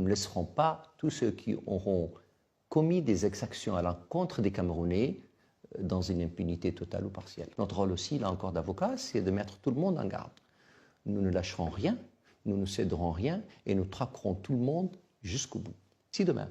Nous ne laisserons pas tous ceux qui auront commis des exactions à l'encontre des Camerounais dans une impunité totale ou partielle. Notre rôle aussi, là encore d'avocat, c'est de mettre tout le monde en garde. Nous ne lâcherons rien, nous ne céderons rien et nous traquerons tout le monde jusqu'au bout. Si demain,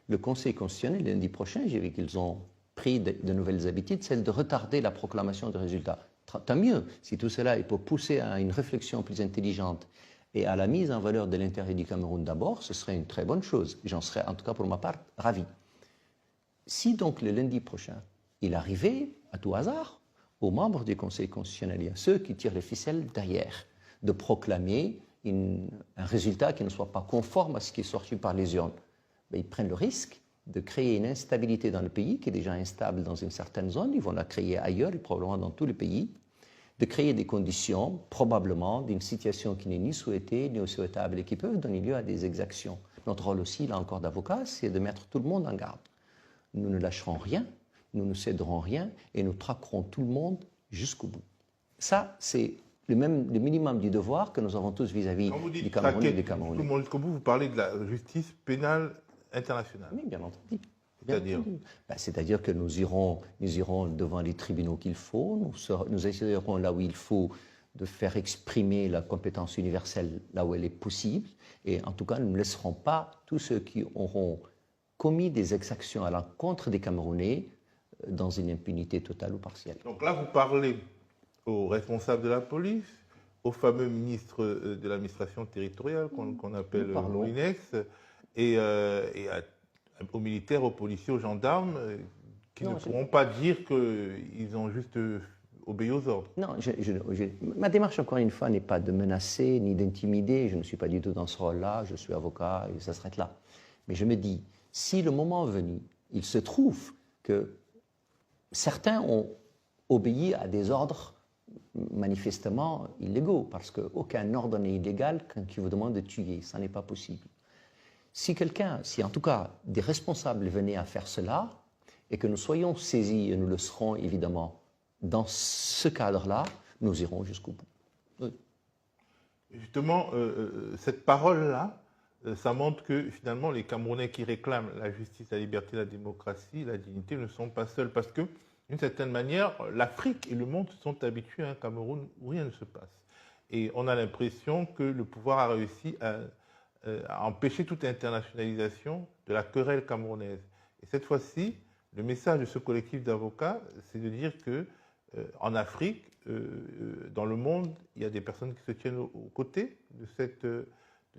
le Conseil constitutionnel, lundi prochain, j'ai vu qu'ils ont pris de nouvelles habitudes, celle de retarder la proclamation des résultats. Tant mieux, si tout cela est pour pousser à une réflexion plus intelligente et à la mise en valeur de l'intérêt du Cameroun d'abord, ce serait une très bonne chose. J'en serais, en tout cas pour ma part, ravi. Si donc le lundi prochain, il arrivait, à tout hasard, aux membres du Conseil constitutionnel et à ceux qui tirent les ficelles derrière, de proclamer un résultat qui ne soit pas conforme à ce qui est sorti par les urnes, ben, ils prennent le risque de créer une instabilité dans le pays qui est déjà instable dans une certaine zone, ils vont la créer ailleurs et probablement dans tout le pays, de créer des conditions, probablement, d'une situation qui n'est ni souhaitée ni souhaitable et qui peuvent donner lieu à des exactions. Notre rôle aussi, là encore d'avocat, c'est de mettre tout le monde en garde. Nous ne lâcherons rien, nous ne céderons rien et nous traquerons tout le monde jusqu'au bout. Ça, c'est le minimum du devoir que nous avons tous vis-à-vis du Cameroun et des Camerounais. Tout le monde jusqu'au bout, vous parlez de la justice pénale internationale. Oui, bien entendu. C'est-à-dire c'est-à-dire que nous irons devant les tribunaux qu'il faut, nous essayerons là où il faut de faire exprimer la compétence universelle là où elle est possible, et en tout cas, nous ne laisserons pas tous ceux qui auront commis des exactions à l'encontre des Camerounais dans une impunité totale ou partielle. Donc là, vous parlez aux responsables de la police, au fameux ministre de l'administration territoriale qu'on appelle Moulinex, et aux militaires, aux policiers, aux gendarmes, qui ne pourront pas dire qu'ils ont juste obéi aux ordres. Non, ma démarche, encore une fois, n'est pas de menacer ni d'intimider. Je ne suis pas du tout dans ce rôle-là. Je suis avocat et ça s'arrête là. Mais je me dis, si le moment venu, il se trouve que certains ont obéi à des ordres manifestement illégaux, parce qu'aucun ordre n'est illégal qui vous demande de tuer. Ça n'est pas possible. Si en tout cas des responsables venaient à faire cela, et que nous soyons saisis, et nous le serons évidemment, dans ce cadre-là, nous irons jusqu'au bout. Oui. Justement, cette parole-là, ça montre que finalement les Camerounais qui réclament la justice, la liberté, la démocratie, la dignité ne sont pas seuls, parce que d'une certaine manière, l'Afrique et le monde se sont habitués à un Cameroun où rien ne se passe. Et on a l'impression que le pouvoir a réussi à empêcher toute internationalisation de la querelle camerounaise. Et cette fois-ci, le message de ce collectif d'avocats, c'est de dire que en Afrique, dans le monde, il y a des personnes qui se tiennent aux côtés de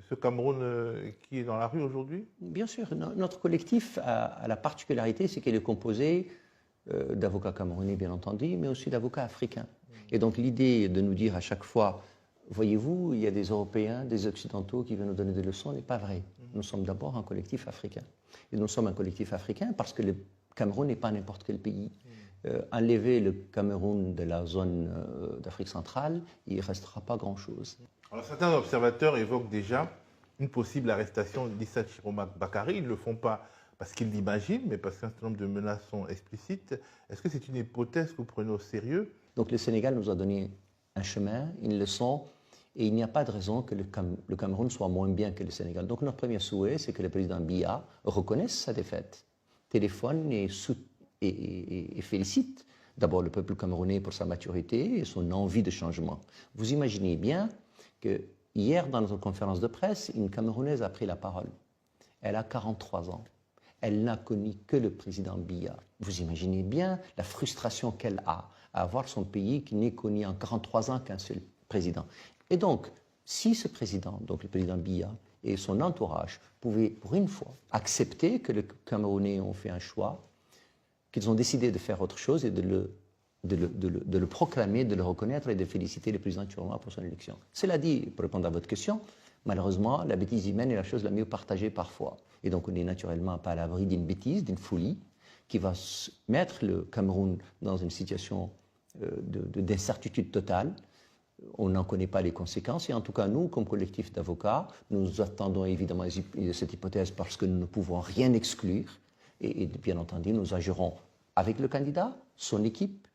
ce Cameroun qui est dans la rue aujourd'hui. Bien sûr, notre collectif a la particularité, c'est qu'il est composé d'avocats camerounais, bien entendu, mais aussi d'avocats africains. Et donc l'idée de nous dire à chaque fois, voyez-vous, il y a des Européens, des Occidentaux qui viennent nous donner des leçons, n'est pas vrai. Nous sommes d'abord un collectif africain. Et nous sommes un collectif africain parce que le Cameroun n'est pas n'importe quel pays. Enlever le Cameroun de la zone d'Afrique centrale, il ne restera pas grand-chose. Alors certains observateurs évoquent déjà une possible arrestation d'Issa Chiroma Bakary. Ils ne le font pas parce qu'ils l'imaginent, mais parce qu'un certain nombre de menaces sont explicites. Est-ce que c'est une hypothèse que vous prenez au sérieux? Donc le Sénégal nous a donné un chemin, une leçon, et il n'y a pas de raison que le Cameroun soit moins bien que le Sénégal. Donc notre premier souhait, c'est que le président Biya reconnaisse sa défaite, téléphone et félicite d'abord le peuple camerounais pour sa maturité et son envie de changement. Vous imaginez bien que hier, dans notre conférence de presse, une Camerounaise a pris la parole. Elle a 43 ans. Elle n'a connu que le président Biya. Vous imaginez bien la frustration qu'elle a à avoir son pays qui n'est connu en 43 ans qu'un seul président. Et donc, si ce président, donc le président Biya et son entourage, pouvaient pour une fois accepter que les Camerounais ont fait un choix, qu'ils ont décidé de faire autre chose et de le proclamer, de le reconnaître et de féliciter le président Chiroma pour son élection. Cela dit, pour répondre à votre question, malheureusement, la bêtise humaine est la chose la mieux partagée parfois. Et donc, on n'est naturellement pas à l'abri d'une bêtise, d'une folie, qui va mettre le Cameroun dans une situation d'incertitude totale. On n'en connaît pas les conséquences. Et en tout cas, nous, comme collectif d'avocats, nous attendons évidemment cette hypothèse parce que nous ne pouvons rien exclure. Et bien entendu, nous agirons avec le candidat, son équipe,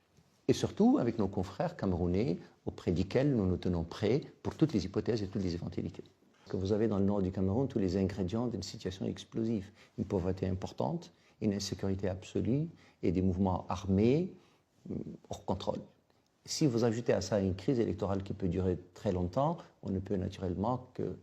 et surtout avec nos confrères camerounais auprès desquels nous nous tenons prêts pour toutes les hypothèses et toutes les éventualités. que vous avez dans le nord du Cameroun tous les ingrédients d'une situation explosive. Une pauvreté importante, une insécurité absolue et des mouvements armés hors contrôle. Si vous ajoutez à ça une crise électorale qui peut durer très longtemps, on ne peut naturellement que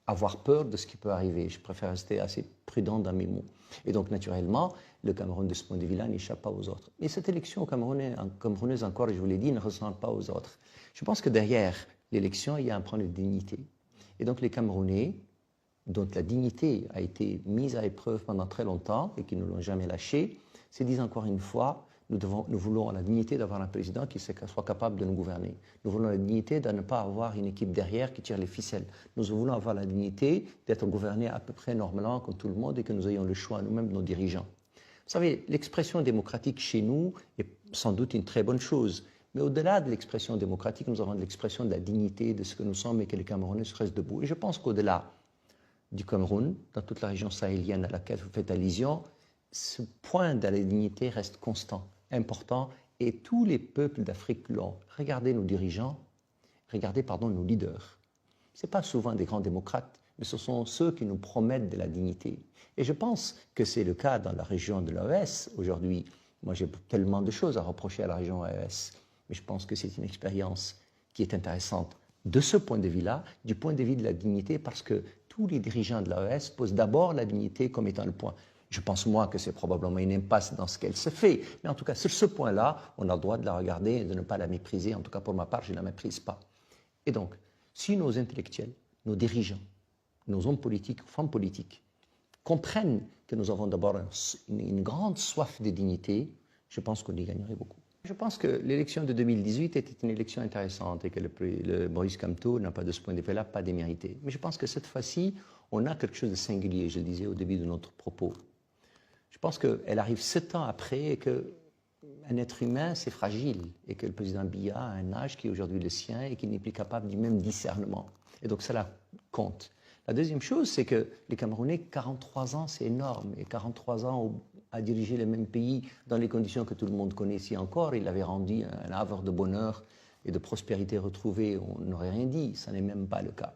avoir peur de ce qui peut arriver. Je préfère rester assez prudent dans mes mots. Et donc, naturellement, le Cameroun, de ce point de vue-là, n'échappe pas aux autres. Mais cette élection camerounaise, encore, je vous l'ai dit, ne ressemble pas aux autres. Je pense que derrière l'élection, il y a un problème de dignité. Et donc, les Camerounais, dont la dignité a été mise à épreuve pendant très longtemps et qui ne l'ont jamais lâchée, se disent encore une fois, nous voulons la dignité d'avoir un président qui soit capable de nous gouverner. Nous voulons la dignité de ne pas avoir une équipe derrière qui tire les ficelles. Nous voulons avoir la dignité d'être gouvernés à peu près normalement comme tout le monde et que nous ayons le choix nous-mêmes de nos dirigeants. Vous savez, l'expression démocratique chez nous est sans doute une très bonne chose. Mais au-delà de l'expression démocratique, nous avons l'expression de la dignité de ce que nous sommes et que les Camerounais restent debout. Et je pense qu'au-delà du Cameroun, dans toute la région sahélienne à laquelle vous faites allusion, ce point de la dignité reste constant, important, et tous les peuples d'Afrique l'ont. Regardez nos dirigeants, regardez nos leaders. Ce n'est pas souvent des grands démocrates, mais ce sont ceux qui nous promettent de la dignité. Et je pense que c'est le cas dans la région de l'AES aujourd'hui. Moi, j'ai tellement de choses à reprocher à la région AES, mais je pense que c'est une expérience qui est intéressante de ce point de vue-là, du point de vue de la dignité, parce que tous les dirigeants de l'AES posent d'abord la dignité comme étant le point. Je pense, moi, que c'est probablement une impasse dans ce qu'elle se fait. Mais en tout cas, sur ce point-là, on a le droit de la regarder et de ne pas la mépriser. En tout cas, pour ma part, je ne la méprise pas. Et donc, si nos intellectuels, nos dirigeants, nos hommes politiques, femmes politiques, comprennent que nous avons d'abord une grande soif de dignité, je pense qu'on y gagnerait beaucoup. Je pense que l'élection de 2018 était une élection intéressante et que le Maurice Kamto n'a pas, de ce point de vue-là, pas démérité. Mais je pense que cette fois-ci, on a quelque chose de singulier, je le disais au début de notre propos. Je pense qu'elle arrive 7 ans après et qu'un être humain, c'est fragile et que le président Biya a un âge qui est aujourd'hui le sien et qu'il n'est plus capable du même discernement. Et donc cela compte. La deuxième chose, c'est que les Camerounais, 43 ans, c'est énorme. Et 43 ans à diriger le même pays dans les conditions que tout le monde connaît ici encore, il avait rendu un havre de bonheur et de prospérité retrouvée, on n'aurait rien dit, ça n'est même pas le cas.